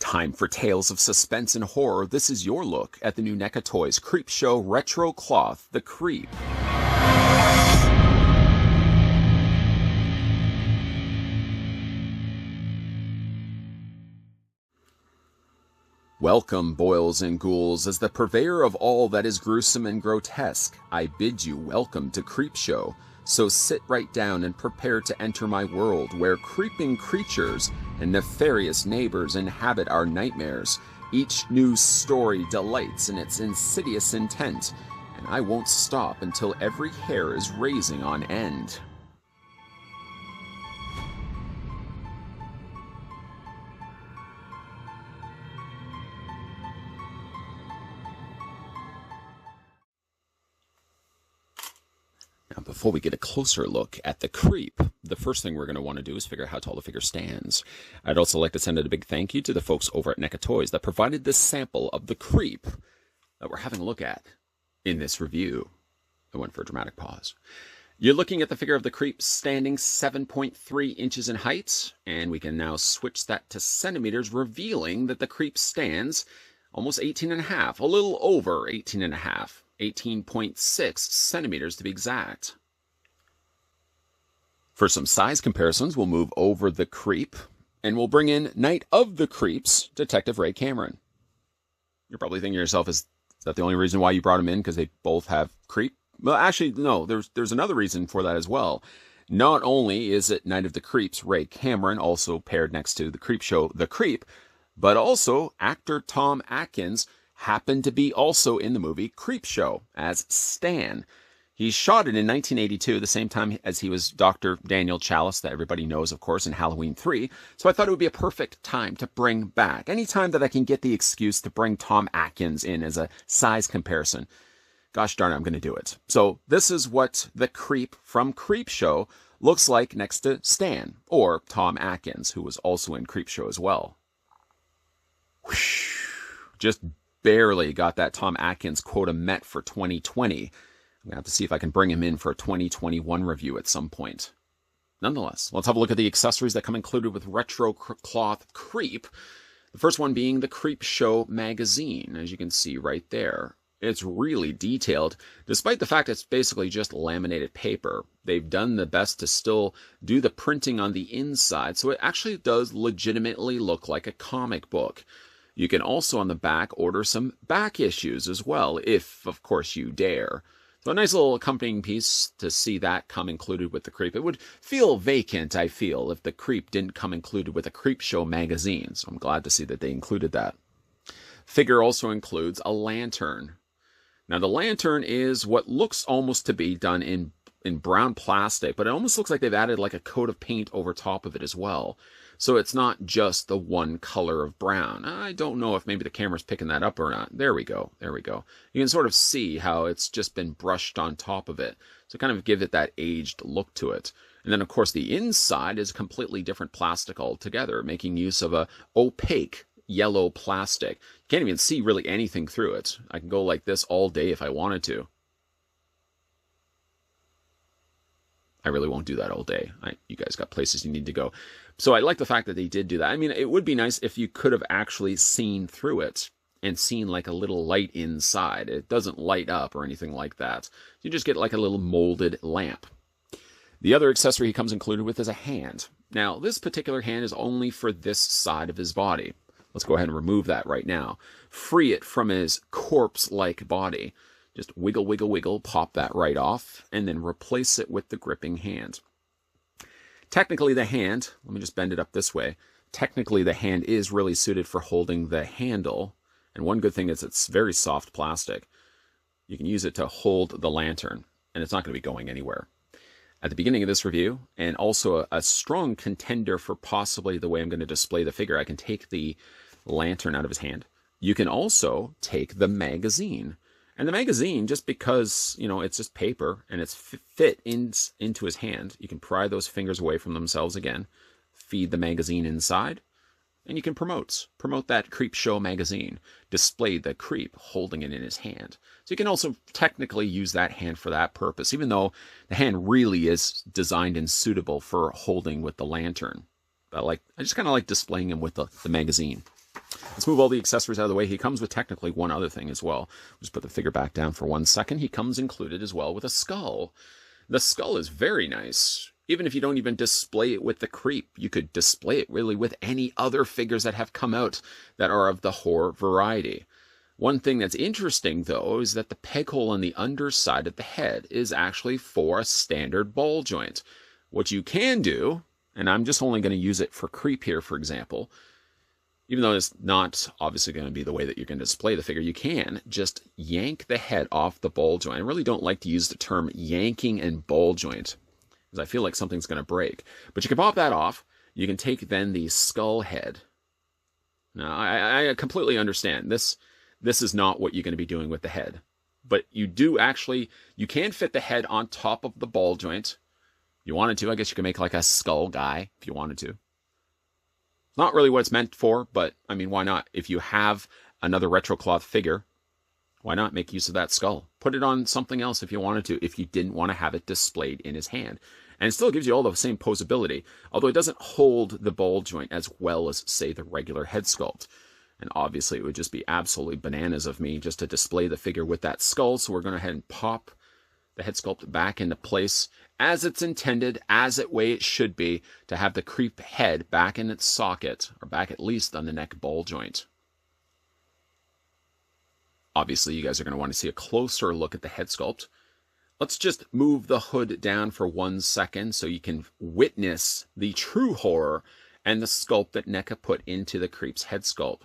Time for tales of suspense and horror. This is your look at the new NECA Toys Creepshow Retro Cloth, The Creep. Welcome, boils and ghouls. As the purveyor of all that is gruesome and grotesque, I bid you welcome to Creepshow. So sit right down and prepare to enter my world, where creeping creatures and nefarious neighbors inhabit our nightmares. Each new story delights in its insidious intent, and I won't stop until every hair is raising on end. Now, before we get a closer look at the creep, the first thing we're going to want to do is figure out how tall the figure stands. I'd also like to send out a big thank you to the folks over at NECA Toys that provided this sample of the creep that we're having a look at in this review. I went for a dramatic pause. You're looking at the figure of the creep standing 7.3 inches in height, and we can now switch that to centimeters, revealing that the creep stands almost 18.5, a little over 18.5. 18.6 centimeters to be exact. For some size comparisons, we'll move over the creep, and we'll bring in Night of the Creeps, Detective Ray Cameron. You're probably thinking to yourself, is that the only reason why you brought him in? Because they both have creep? Well, actually, no, there's another reason for that as well. Not only is it Night of the Creeps, Ray Cameron, also paired next to the Creepshow, The Creep, but also actor Tom Atkins happened to be also in the movie Creepshow as Stan. He shot it in 1982, the same time as he was Dr. Daniel Chalice, that everybody knows, of course, in Halloween 3. So I thought it would be a perfect time to bring back, any time that I can get the excuse to bring Tom Atkins in as a size comparison. Gosh darn it, I'm going to do it. So this is what the creep from Creepshow looks like next to Stan, or Tom Atkins, who was also in Creepshow as well. Whoosh. Just barely got that Tom Atkins quota met for 2020. I'm going to have to see if I can bring him in for a 2021 review at some point. Nonetheless, let's have a look at the accessories that come included with Retro Cloth Creep. The first one being the Creepshow magazine, as you can see right there. It's really detailed, despite the fact it's basically just laminated paper. They've done the best to still do the printing on the inside, so it actually does legitimately look like a comic book. You can also on the back order some back issues as well, if of course you dare. So a nice little accompanying piece to see that come included with the creep. It would feel vacant, I feel, if the creep didn't come included with a Creepshow magazine. So I'm glad to see that they included that. Figure also includes a lantern. Now the lantern is what looks almost to be done in brown plastic, but it almost looks like they've added like a coat of paint over top of it as well. So it's not just the one color of brown. I don't know if maybe the camera's picking that up or not. There we go. There we go. You can sort of see how it's just been brushed on top of it. So kind of give it that aged look to it. And then, of course, the inside is completely different plastic altogether, making use of a opaque yellow plastic. You can't even see really anything through it. I can go like this all day if I wanted to. I really won't do that all day. You guys got places you need to go. So I like the fact that they did do that. I mean, it would be nice if you could have actually seen through it and seen like a little light inside. It doesn't light up or anything like that. You just get like a little molded lamp. The other accessory he comes included with is a hand. Now, this particular hand is only for this side of his body. Let's go ahead and remove that right now. Free it from his corpse-like body. Just wiggle, wiggle, wiggle, pop that right off, and then replace it with the gripping hand. Technically the hand, let me just bend it up this way. Technically the hand is really suited for holding the handle. And one good thing is it's very soft plastic. You can use it to hold the lantern, and it's not going to be going anywhere. At the beginning of this review, and also a strong contender for possibly the way I'm going to display the figure, I can take the lantern out of his hand. You can also take the magazine. And the magazine, just because, you know, it's just paper and it's fit into his hand, you can pry those fingers away from themselves again, feed the magazine inside, and you can promote that Creepshow magazine, display the creep holding it in his hand. So you can also technically use that hand for that purpose, even though the hand really is designed and suitable for holding with the lantern. But I just kind of like displaying him with the magazine. Let's move all the accessories out of the way. He comes with technically one other thing as well. Just put the figure back down for 1 second. He comes included as well with a skull. The skull is very nice. Even if you don't even display it with the creep, you could display it really with any other figures that have come out that are of the horror variety. One thing that's interesting, though, is that the peg hole on the underside of the head is actually for a standard ball joint. What you can do, and I'm just only going to use it for creep here, for example, even though it's not obviously going to be the way that you're going to display the figure, you can just yank the head off the ball joint. I really don't like to use the term yanking and ball joint, because I feel like something's going to break. But you can pop that off. You can take then the skull head. Now, I completely understand. This is not what you're going to be doing with the head. But you do actually, you can fit the head on top of the ball joint. If you wanted to, I guess you could make like a skull guy if you wanted to. Not really what it's meant for, but I mean, why not? If you have another retro cloth figure, why not make use of that skull? Put it on something else if you wanted to, if you didn't want to have it displayed in his hand. And it still gives you all the same posability, although it doesn't hold the ball joint as well as, say, the regular head sculpt. And obviously, it would just be absolutely bananas of me just to display the figure with that skull. So we're going to go ahead and pop the head sculpt back into place as it's intended, as it way it should be, to have the creep head back in its socket, or back at least on the neck ball joint. Obviously, you guys are going to want to see a closer look at the head sculpt. Let's just move the hood down for 1 second so you can witness the true horror and the sculpt that NECA put into the creep's head sculpt.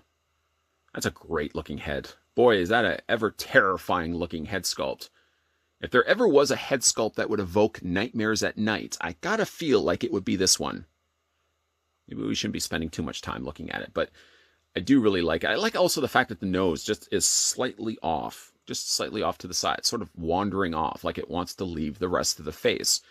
That's a great looking head. Boy, is that a ever terrifying looking head sculpt. If there ever was a head sculpt that would evoke nightmares at night, I gotta feel like it would be this one. Maybe we shouldn't be spending too much time looking at it, but I do really like it. I like also the fact that the nose just is slightly off, just slightly off to the side, sort of wandering off, like it wants to leave the rest of the face.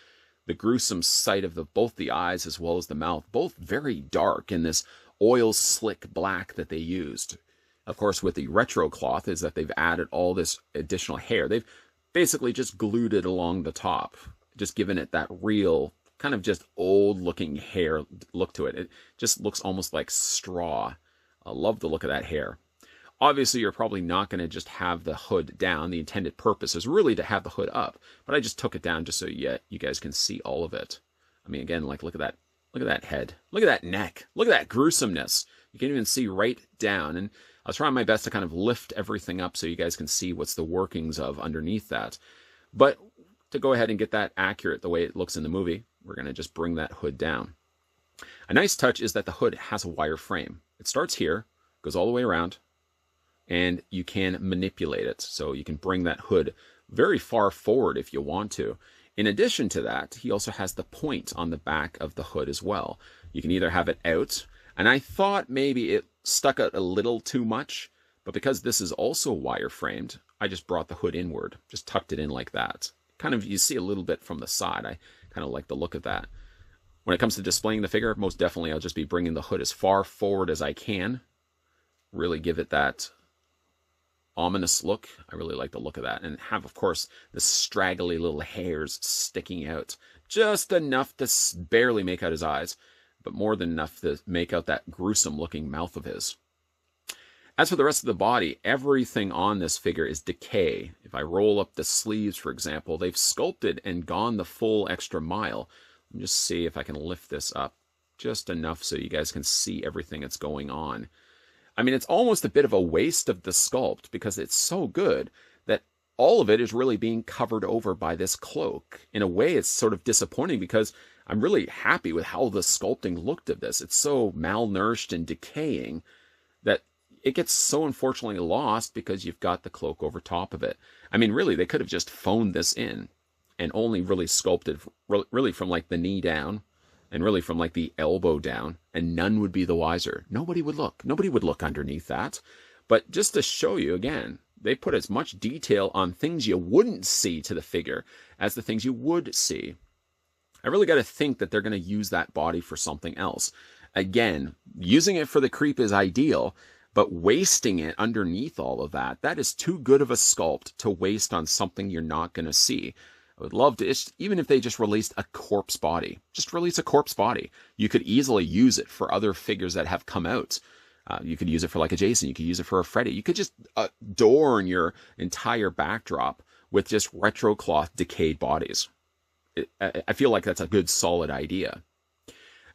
The gruesome sight of both the eyes as well as the mouth, both very dark in this oil slick black that they used. Of course, with the retro cloth is that they've added all this additional hair. They've basically just glued it along the top, just given it that real kind of just old looking hair look to it. It just looks almost like straw. I love the look of that hair. Obviously, you're probably not going to just have the hood down. The intended purpose is really to have the hood up, but I just took it down just so you guys can see all of it. I mean, again, like look at that head, look at that neck, look at that gruesomeness. You can even see right down, and I was trying my best to kind of lift everything up so you guys can see what's the workings of underneath that. But to go ahead and get that accurate the way it looks in the movie, we're going to just bring that hood down. A nice touch is that the hood has a wire frame. It starts here, goes all the way around, and you can manipulate it. So you can bring that hood very far forward if you want to. In addition to that, he also has the point on the back of the hood as well. You can either have it out, and I thought maybe it stuck out a little too much, but because this is also wire framed, I just brought the hood inward, just tucked it in like that. Kind of, you see a little bit from the side. I kind of like the look of that. When it comes to displaying the figure, most definitely I'll just be bringing the hood as far forward as I can. Really give it that ominous look. I really like the look of that. And have, of course, the straggly little hairs sticking out. Just enough to barely make out his eyes, but more than enough to make out that gruesome looking mouth of his. As for the rest of the body, everything on this figure is decay. If I roll up the sleeves, for example, they've sculpted and gone the full extra mile. Let me just see if I can lift this up just enough so you guys can see everything that's going on. I mean, it's almost a bit of a waste of the sculpt because it's so good that all of it is really being covered over by this cloak. In a way, it's sort of disappointing because I'm really happy with how the sculpting looked of this. It's so malnourished and decaying that it gets so unfortunately lost because you've got the cloak over top of it. I mean, really, they could have just phoned this in and only really sculpted really from like the knee down and really from like the elbow down, and none would be the wiser. Nobody would look. Nobody would look underneath that. But just to show you again, they put as much detail on things you wouldn't see to the figure as the things you would see. I really got to think that they're going to use that body for something else. Again, using it for the creep is ideal, but wasting it underneath all of that, that is too good of a sculpt to waste on something you're not going to see. I would love to, even if they just released a corpse body, just release a corpse body. You could easily use it for other figures that have come out. You could use it for like a Jason. You could use it for a Freddy. You could just adorn your entire backdrop with just retro cloth decayed bodies. I feel like that's a good, solid idea.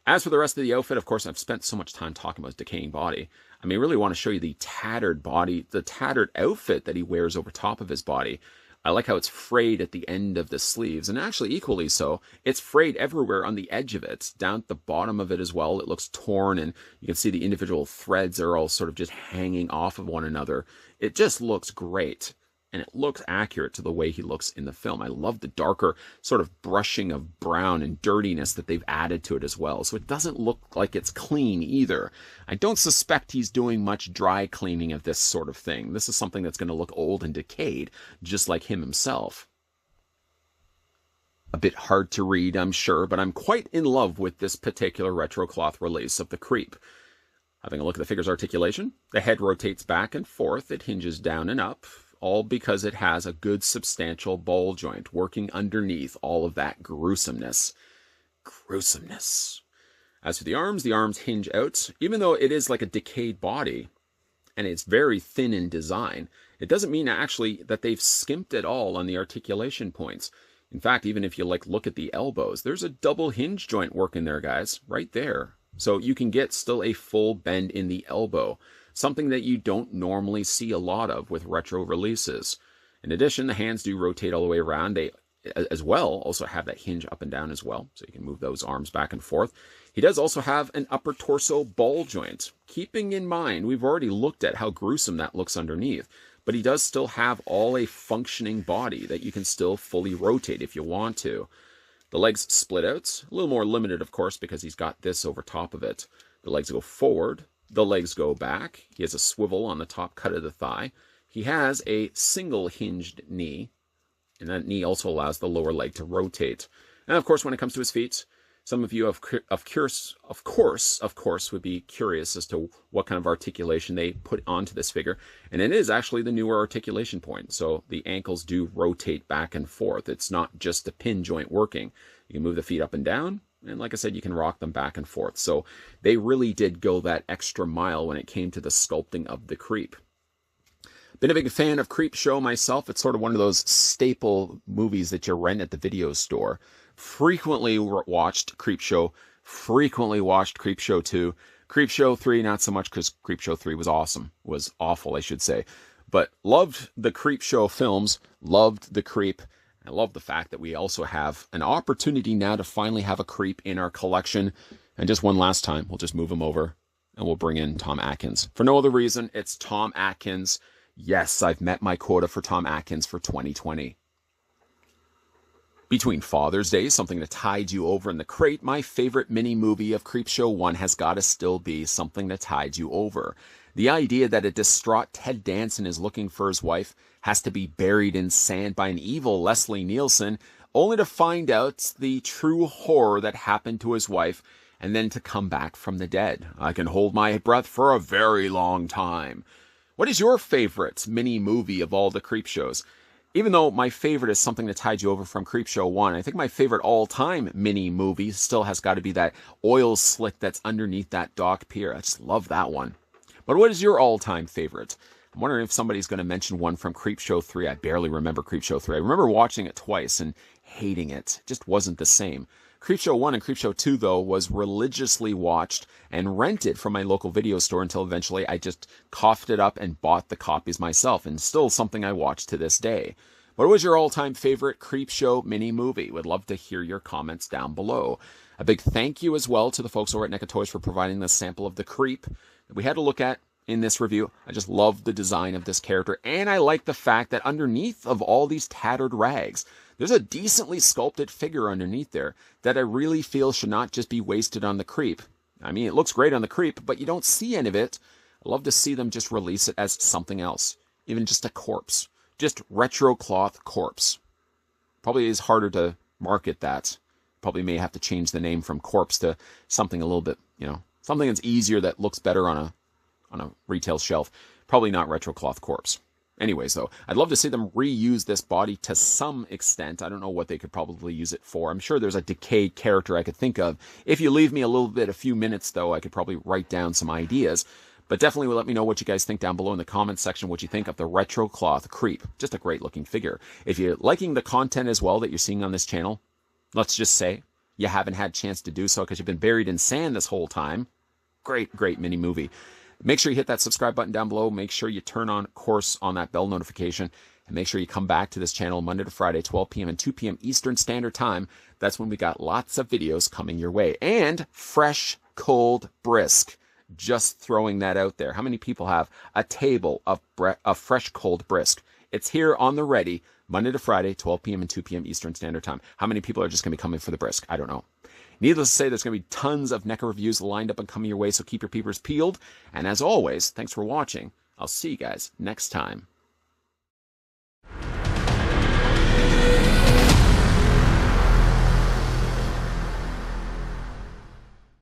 As for the rest of the outfit, of course, I've spent so much time talking about his decaying body. I mean, I really want to show you the tattered body, the tattered outfit that he wears over top of his body. I like how it's frayed at the end of the sleeves, and actually equally so, it's frayed everywhere on the edge of it, down at the bottom of it as well. It looks torn, and you can see the individual threads are all sort of just hanging off of one another. It just looks great, and it looks accurate to the way he looks in the film. I love the darker sort of brushing of brown and dirtiness that they've added to it as well, so it doesn't look like it's clean either. I don't suspect he's doing much dry cleaning of this sort of thing. This is something that's going to look old and decayed, just like him himself. A bit hard to read, I'm sure, but I'm quite in love with this particular retro cloth release of the Creep. Having a look at the figure's articulation, the head rotates back and forth, it hinges down and up, all because it has a good substantial ball joint working underneath all of that gruesomeness. Gruesomeness. As for the arms hinge out. Even though it is like a decayed body, and it's very thin in design, it doesn't mean actually that they've skimped at all on the articulation points. In fact, even if you look at the elbows, there's a double hinge joint working there, guys, right there. So you can get still a full bend in the elbow. Something that you don't normally see a lot of with retro releases. In addition, the hands do rotate all the way around. They, as well, also have that hinge up and down as well, so you can move those arms back and forth. He does also have an upper torso ball joint. Keeping in mind, we've already looked at how gruesome that looks underneath, but he does still have all a functioning body that you can still fully rotate if you want to. The legs split out, a little more limited, of course, because he's got this over top of it. The legs go forward. The legs go back. He has a swivel on the top cut of the thigh. He has a single hinged knee, and that knee also allows the lower leg to rotate. And of course, when it comes to his feet, some of you of course would be curious as to what kind of articulation they put onto this figure. And it is actually the newer articulation point. So the ankles do rotate back and forth. It's not just the pin joint working. You can move the feet up and down. And like I said, you can rock them back and forth. So they really did go that extra mile when it came to the sculpting of the Creep. Been a big fan of Creepshow myself. It's sort of one of those staple movies that you rent at the video store. Frequently watched Creepshow. Frequently watched Creepshow 2. Creepshow 3, not so much because Creepshow 3 was awesome. Was awful, I should say. But loved the Creepshow films. Loved the Creep. I love the fact that we also have an opportunity now to finally have a Creep in our collection. And just one last time, we'll just move him over and we'll bring in Tom Atkins. For no other reason, it's Tom Atkins. Yes, I've met my quota for Tom Atkins for 2020. Between Father's Day, something that tied you over in the crate, my favorite mini-movie of Creepshow 1 has got to still be something that tied you over. The idea that a distraught Ted Danson is looking for his wife has to be buried in sand by an evil Leslie Nielsen, only to find out the true horror that happened to his wife, and then to come back from the dead. I can hold my breath for a very long time. What is your favorite mini-movie of all the Creepshows? Even though my favorite is something that tied you over from Creepshow 1, I think my favorite all-time mini-movie still has got to be that oil slick that's underneath that dock pier. I just love that one. But what is your all-time favorite? I'm wondering if somebody's going to mention one from Creepshow 3. I barely remember Creepshow 3. I remember watching it twice and hating it. It just wasn't the same. Creepshow 1 and Creepshow 2, though, was religiously watched and rented from my local video store until eventually I just coughed it up and bought the copies myself, and still something I watch to this day. What was your all-time favorite Creepshow mini-movie? Would love to hear your comments down below. A big thank you as well to the folks over at NECA Toys for providing this sample of the Creep that we had to look at in this review. I just love the design of this character, and I like the fact that underneath of all these tattered rags, there's a decently sculpted figure underneath there that I really feel should not just be wasted on the Creep. I mean, it looks great on the Creep, but you don't see any of it. I love to see them just release it as something else, even just a corpse. Just retro cloth corpse. Probably is harder to market that. Probably may have to change the name from corpse to something a little bit, something that's easier that looks better on a retail shelf. Probably not retro cloth corpse. Anyways, though, I'd love to see them reuse this body to some extent. I don't know what they could probably use it for. I'm sure there's a decayed character I could think of. If you leave me a few minutes, though, I could probably write down some ideas. But definitely let me know what you guys think down below in the comments section, what you think of the retro cloth creep. Just a great looking figure. If you're liking the content as well that you're seeing on this channel, let's just say you haven't had a chance to do so because you've been buried in sand this whole time. Great mini movie. Make sure you hit that subscribe button down below. Make sure you turn on, of course, on that bell notification. And make sure you come back to this channel Monday to Friday, 12 p.m. and 2 p.m. Eastern Standard Time. That's when we got lots of videos coming your way. And fresh, cold, brisk. Just throwing that out there. How many people have a table of fresh, cold, brisk? It's here on the ready, Monday to Friday, 12 p.m. and 2 p.m. Eastern Standard Time. How many people are just going to be coming for the brisk? I don't know. Needless to say, there's going to be tons of NECA reviews lined up and coming your way, so keep your peepers peeled. And as always, thanks for watching. I'll see you guys next time.